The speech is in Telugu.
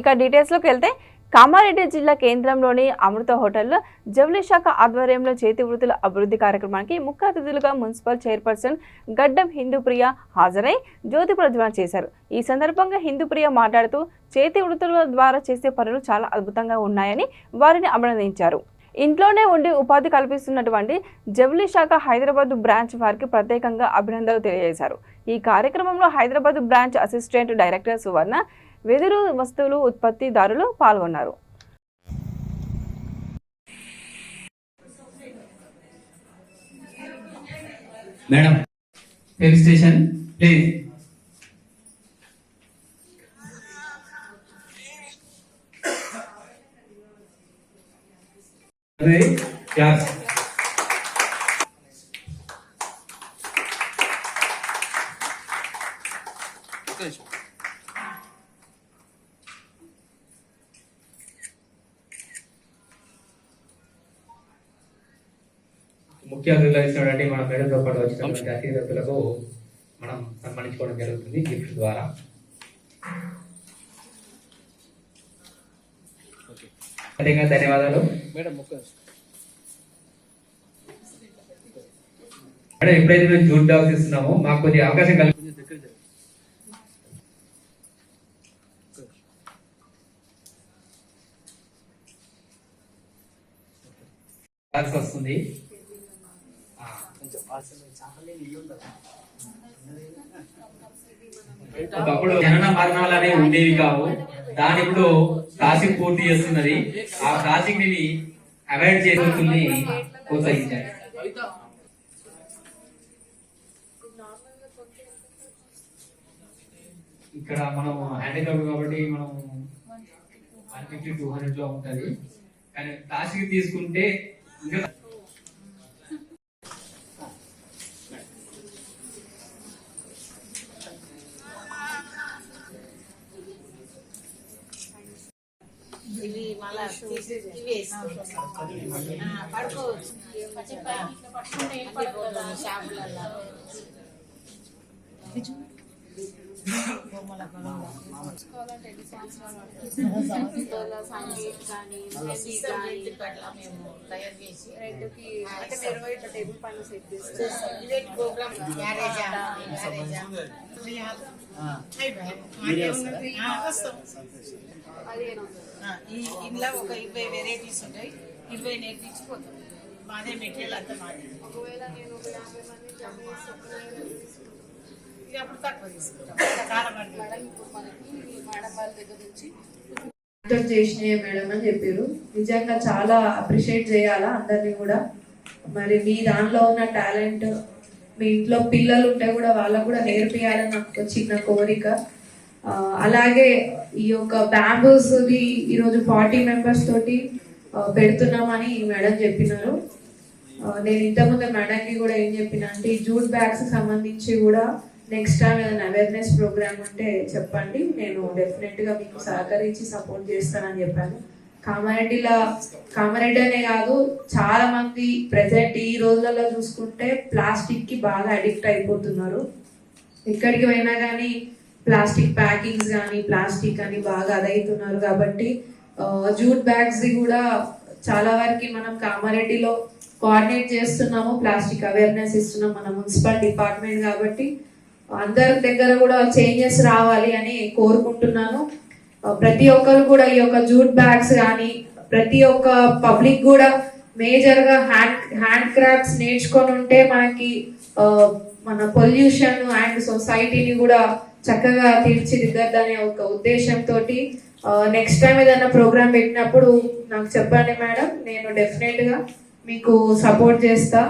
ఇక డీటెయిల్స్లోకి వెళ్తే కామారెడ్డి జిల్లా కేంద్రంలోని అమృత హోటల్లో జౌళి శాఖ ఆధ్వర్యంలో చేతి వృత్తుల అభివృద్ధి కార్యక్రమానికి ముఖ్య అతిథులుగా మున్సిపల్ చైర్పర్సన్ గడ్డం హిందూప్రియ హాజరై జ్యోతి ప్రజ్వలన చేశారు. ఈ సందర్భంగా హిందూప్రియ మాట్లాడుతూ చేతి వృత్తుల ద్వారా చేసే పనులు చాలా అద్భుతంగా ఉన్నాయని వారిని అభినందించారు. ఇంట్లోనే ఉండి ఉపాధి కల్పిస్తున్నటువంటి జౌళి శాఖ హైదరాబాద్ బ్రాంచ్ వారికి ప్రత్యేకంగా అభినందనలు తెలియజేశారు. ఈ కార్యక్రమంలో హైదరాబాద్ బ్రాంచ్ అసిస్టెంట్ డైరెక్టర్ సువర్ణ, వెదురు వస్తువులు ఉత్పత్తిదారులు పాల్గొన్నారు. Madam film station please. Class ముఖ్య అతిథులు ఇచ్చినటువంటి మన మేడంతో పాటు వచ్చినటువంటి అతిథులకు మనం సన్మానించుకోవడం జరుగుతుంది గిఫ్ట్ ద్వారా. ధన్యవాదాలు మేడం. ఎప్పుడైతే మేము జూట్ డాగ్స్ ఇస్తున్నామో మాకు కొద్దిగా అవకాశం కలిగి వస్తుంది. ఒకప్పుడు జనన మరణాలు అనేవి ఉండేవి కావు. దాని ఇప్పుడు క్రాసింగ్ పూర్తి చేస్తున్నది. ఆ క్రాసింగ్ ని అవాయిడ్ చేస్తుంది ప్రోత్సహించాలి. ఇక్కడ మనం హ్యాండిక్రాఫ్ట్ కాబట్టి మనం 150-200 లో ఉంటది. కానీ క్లాసిక్ తీసుకుంటే ఇంకా సంగీత్ కానీ మేము తయారు చేసి టేబుల్ పైన సెట్ చేస్తాం. ప్రోగ్రామ్ ఇంట్లో ఒక 20 వెరైటీస్ ఉంటాయి. 20 నేర్పించిపోతాం. మాదే మెటీరియల్ అంతా మాది. ఒకవేళ నేను ఒక 50 మంది జమ ఇక అప్పుడు తక్కువ తీసుకుంటాం. మేడం వాళ్ళ దగ్గర నుంచి చేసినాయి మేడం అని చెప్పారు. నిజంగా చాలా అప్రిషియేట్ చేయాలా అందరినీ కూడా. మరి మీ దాంట్లో ఉన్న టాలెంట్ మీ ఇంట్లో పిల్లలు ఉంటే కూడా వాళ్ళకు కూడా నేర్పియాలని నాకు చిన్న కోరిక. అలాగే ఈ యొక్క బ్యాంబూస్ ఈరోజు 40 మెంబర్స్ తోటి పెడుతున్నామని మేడం చెప్పినారు. నేను ఇంతకుముందు మేడంకి కూడా ఏం చెప్పినా అంటే ఈ జూట్ బ్యాగ్స్ సంబంధించి కూడా నెక్స్ట్ టైం ఏదైనా అవేర్నెస్ ప్రోగ్రామ్ ఉంటే చెప్పండి, నేను డెఫినెట్గా మీకు సహకరించి సపోర్ట్ చేస్తానని చెప్పాను. కామారెడ్డి అనే కాదు, చాలా మంది ప్రెసెంట్ ఈ రోజులలో చూసుకుంటే ప్లాస్టిక్ కి బాగా అడిక్ట్ అయిపోతున్నారు. ఎక్కడికి పోయినా కానీ ప్లాస్టిక్ ప్యాకింగ్స్ కానీ ప్లాస్టిక్ అని బాగా అదవుతున్నారు. కాబట్టి జూట్ బ్యాగ్స్ కూడా చాలా వరకు మనం కామారెడ్డిలో కోఆర్డినేట్ చేస్తున్నాము, ప్లాస్టిక్ అవేర్నెస్ ఇస్తున్నాం మన మున్సిపల్ డిపార్ట్మెంట్. కాబట్టి అందరి దగ్గర కూడా చేంజెస్ రావాలి అని కోరుకుంటున్నాను. ప్రతి ఒక్కరు కూడా ఈ యొక్క జూట్ బ్యాగ్స్ కానీ ప్రతి ఒక్క పబ్లిక్ కూడా మేజర్ గా హ్యాండ్ క్రాఫ్ట్స్ నేర్చుకొని ఉంటే మనకి మన పొల్యూషన్ అండ్ సొసైటీని కూడా చక్కగా తీర్చిదిద్దనే ఒక ఉద్దేశంతో నెక్స్ట్ టైం ఏదైనా ప్రోగ్రామ్ పెట్టినప్పుడు నాకు చెప్పండి మేడం, నేను డెఫినెట్ గా మీకు సపోర్ట్ చేస్తా.